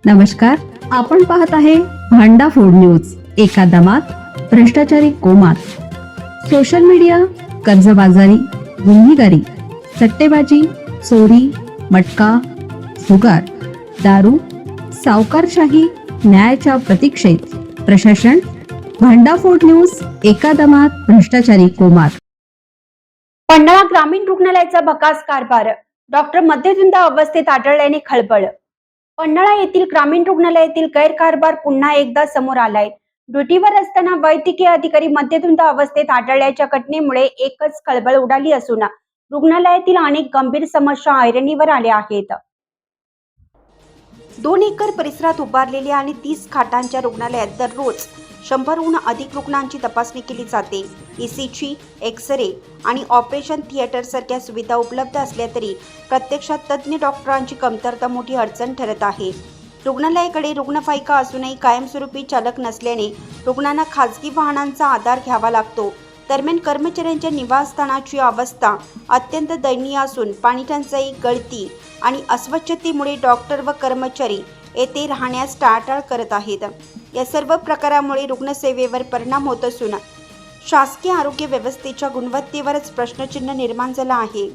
नमस्कार, आपण पाहत आहे भांडा फोड न्यूज. एका दमात भ्रष्टाचारी कोमात. सोशल मीडिया, कर्जबाजारी, गुन्हेगारी, सट्टेबाजी, चोरी, मटका, जुगार, दारू, सावकारशाही, न्यायाच्या प्रतीक्षेत प्रशासन. भांडाफोड न्यूज. एका दमात भ्रष्टाचारी कोमात. पन्हाळा ग्रामीण रुग्णालयाचा भकास कारभार. डॉक्टर मध्यधुंद अवस्थेत आढळल्याने खळबळ. पन्हाळा येथील ग्रामीण रुग्णालयातील गैरकारभार पुन्हा एकदा समोर आलाय. ड्युटीवर असताना वैद्यकीय अधिकारी मध्यधुंद अवस्थेत आढळल्याच्या घटनेमुळे एकच खळबळ उडाली असून रुग्णालयातील अनेक गंभीर समस्या ऐरणीवर आल्या आहेत. 2 एकर परिसरात उभारलेल्या आणि 30 खाटांच्या रुग्णालयात दररोज 100हून अधिक रुग्णांची तपासणी केली जाते. ECG, एक्स-रे आणि ऑपरेशन थिएटर सारख्या सुविधा उपलब्ध असल्या तरी प्रत्यक्षात तज्ज्ञ डॉक्टरांची कमतरता मोठी अडचण ठरत आहे. रुग्णालयाकडे रुग्णवाहिका असूनही कायमस्वरूपी चालक नसल्याने रुग्णांना खासगी वाहनांचा आधार घ्यावा लागतो. दरम्यान कर्मचाऱ्यांच्या निवासस्थानाची अवस्था अत्यंत दयनीय असून पाणी टंचाई, गळती आणि अस्वच्छतेमुळे डॉक्टर व कर्मचारी येथे राहण्यास टाळाटाळ करत आहेत. या सर्व प्रकारामुळे रुग्णसेवेवर परिणाम होत असून शासकीय आरोग्य व्यवस्थेच्या गुणवत्तेवरच प्रश्नचिन्ह निर्माण झाला आहे.